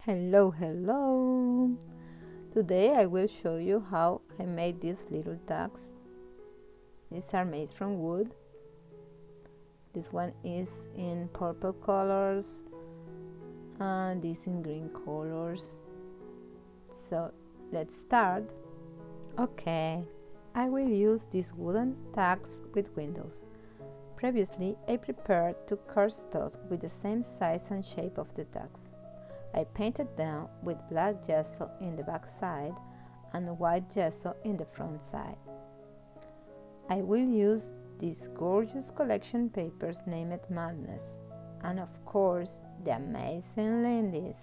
Hello! Today I will show you how I made these little tags. These are made from wood. This one is in purple colors and this in green colors. So let's start. Okay, I will use these wooden tags with windows. Previously I prepared two cardstock with the same size and shape of the tags. I painted them with black gesso in the back side and white gesso in the front side. I will use these gorgeous collection papers named Madness and of course the amazing Lindys.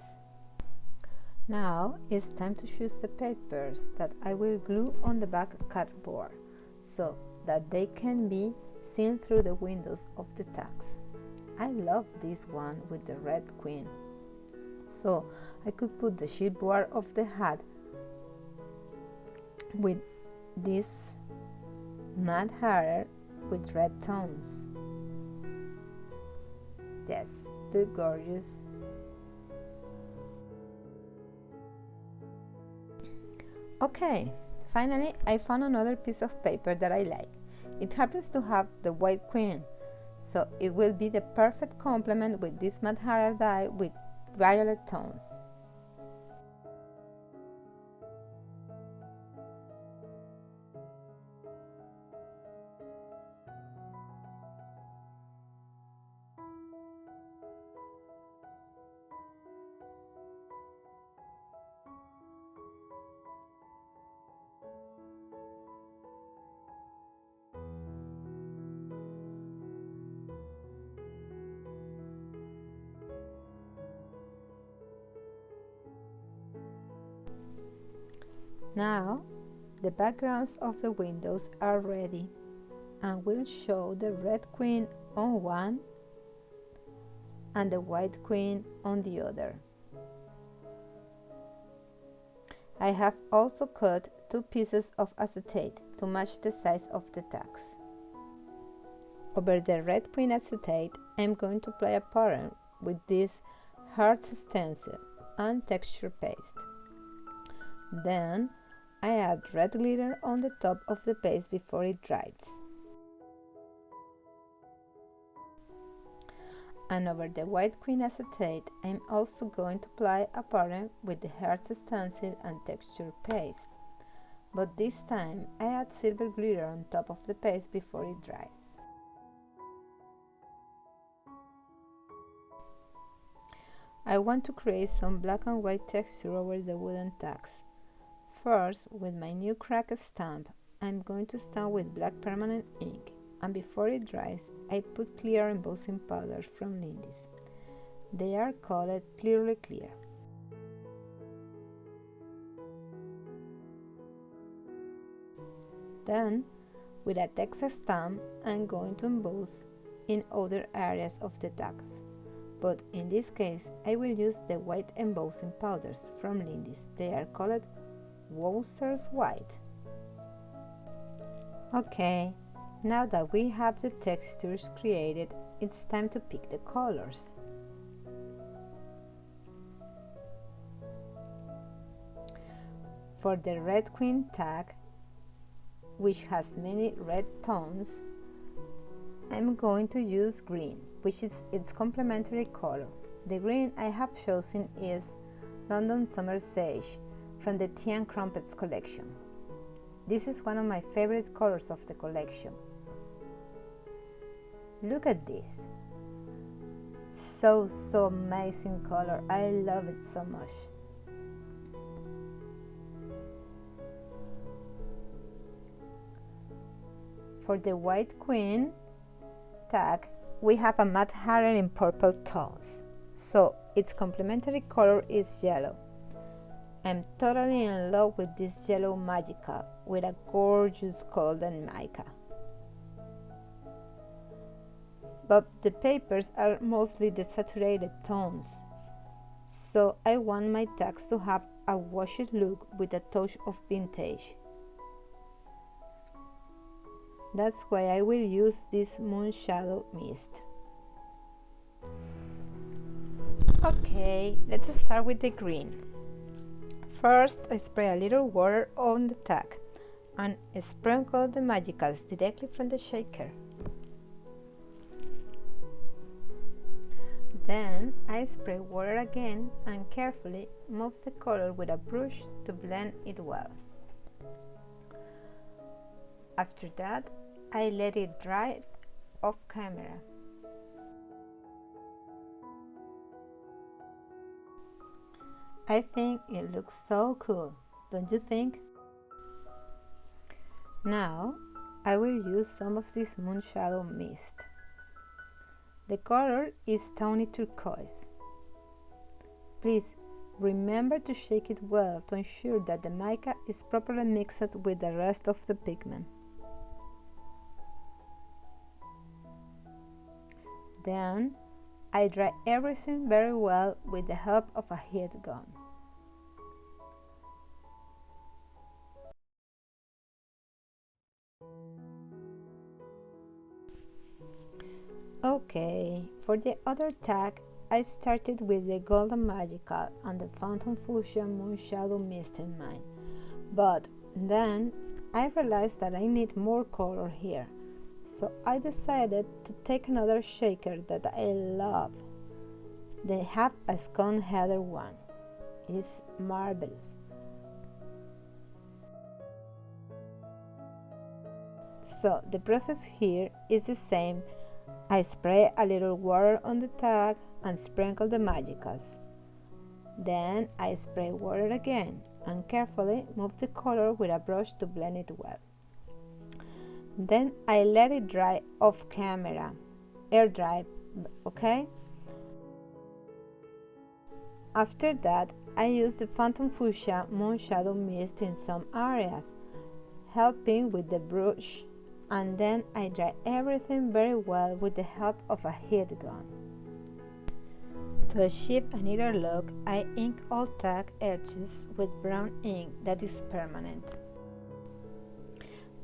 Now it's time to choose the papers that I will glue on the back cardboard so that they can be seen through the windows of the tags. I love this one with the red queen. So I could put the chipboard of the hat with this matte hair with red tones. Yes, look gorgeous. Okay, finally I found another piece of paper that I like. It happens to have the white queen, so it will be the perfect complement with this matte hair dye with violet tones. Now, the backgrounds of the windows are ready and will show the red queen on one and the white queen on the other. I have also cut two pieces of acetate to match the size of the tags. Over the red queen acetate, I'm going to apply a pattern with this heart stencil and texture paste. Then I add red glitter on the top of the paste before it dries. And over the white queen acetate, I'm also going to apply a pattern with the heart stencil and texture paste. But this time I add silver glitter on top of the paste before it dries. I want to create some black and white texture over the wooden tags. First, with my new crack stamp, I'm going to stamp with black permanent ink, and before it dries, I put clear embossing powders from Lindys. They are called Clearly Clear. Then, with a text stamp, I'm going to emboss in other areas of the tags. But in this case, I will use the white embossing powders from Lindys. They are called Wowzers White. Okay, now that we have the textures created, it's time to pick the colors. For the red queen tag, which has many red tones, I'm going to use green, which is its complementary color. The green I have chosen is London Summer Sage from the Tea and Crumpets collection. This is one of my favorite colors of the collection. Look at this. So amazing color. I love it so much. For the white queen tag, we have a matte hair in purple tones, so its complementary color is yellow. I'm totally in love with this yellow magical with a gorgeous golden mica. But the papers are mostly the saturated tones, so I want my tags to have a washed look with a touch of vintage. That's why I will use this moon shadow mist. Okay, let's start with the green. First, I spray a little water on the tag and sprinkle the magicals directly from the shaker. Then I spray water again and carefully move the color with a brush to blend it well. After that, I let it dry off camera. I think it looks so cool, don't you think? Now, I will use some of this moonshadow mist. The color is Tawny Turquoise. Please remember to shake it well to ensure that the mica is properly mixed with the rest of the pigment. Then, I dry everything very well with the help of a heat gun. Okay, for the other tag, I started with the Golden Magical and the Phantom Fuchsia Moonshadow Mist in mind. But then I realized that I need more color here, so I decided to take another shaker that I love. They have a Scone header one. It's marvelous. So the process here is the same. I spray a little water on the tag and sprinkle the magicals. Then I spray water again and carefully move the color with a brush to blend it well. Then I let it dry off camera, air dry, okay? After that, I use the Phantom Fuchsia Moonshadow Mist in some areas, helping with the brush, and then I dry everything very well with the help of a heat gun. To achieve a neater look, I ink all tag edges with brown ink that is permanent.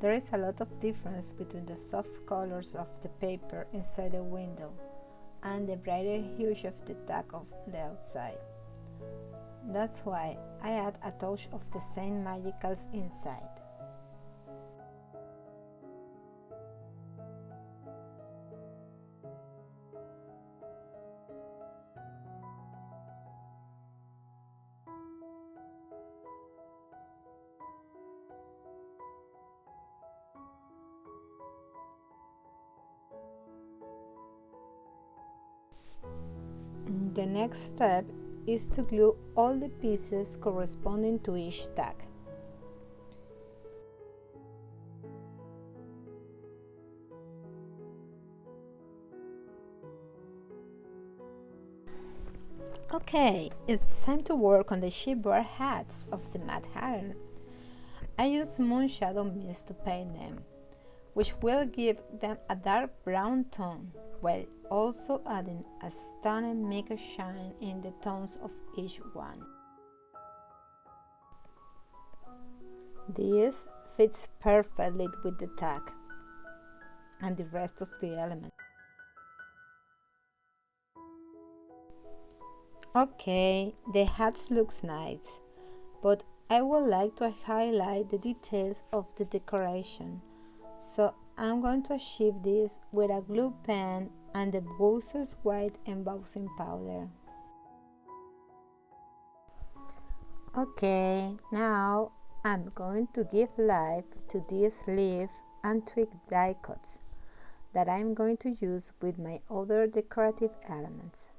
There is a lot of difference between the soft colors of the paper inside the window and the brighter hues of the tag of the outside. That's why I add a touch of the same magicals inside. The next step is to glue all the pieces corresponding to each tag. Okay, it's time to work on the shipboard hats of the Mad Hatter. I use Moonshadow Mist to paint them, which will give them a dark brown tone, while also adding a stunning mica shine in the tones of each one. This fits perfectly with the tag and the rest of the elements. Okay, the hats looks nice, but I would like to highlight the details of the decoration, so I'm going to achieve this with a glue pen and the Wowzers white embossing powder. Okay, now I'm going to give life to these leaf and twig die cuts that I'm going to use with my other decorative elements.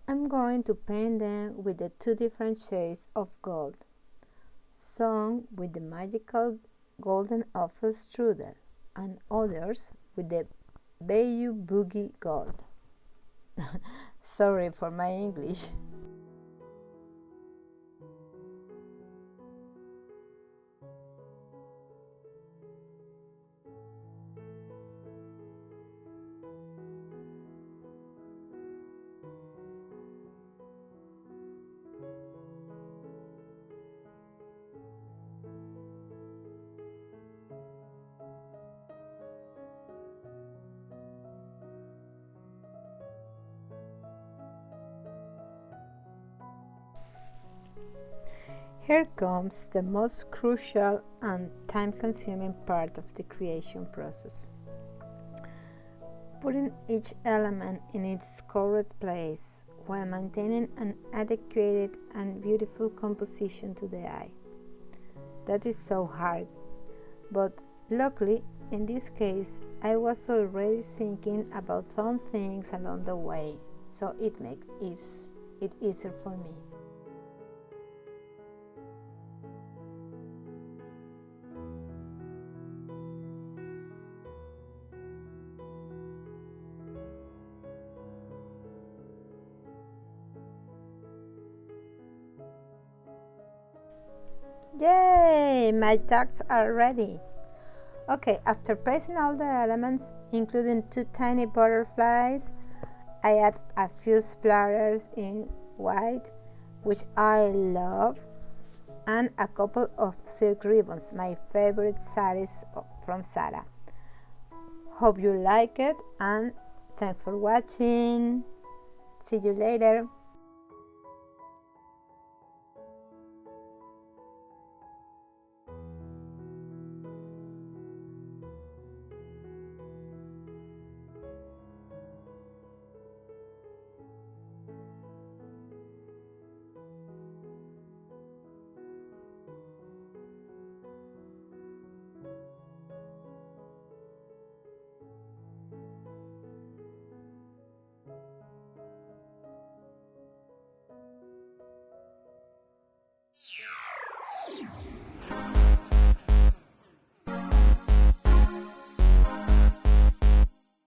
I'm going to paint them with the two different shades of gold, some with the magical golden Apfel Struddel and others with the Bayou Boogie gold. Sorry for my English. Here comes the most crucial and time-consuming part of the creation process. Putting each element in its correct place while maintaining an adequate and beautiful composition to the eye. That is so hard, but luckily in this case I was already thinking about some things along the way, so it makes it easier for me. Yay! My tags are ready. Okay, after placing all the elements, including 2 tiny butterflies, I add a few splatters in white, which I love, and a couple of silk ribbons, my favorite saris from Zara. Hope you like it, and thanks for watching. See you later.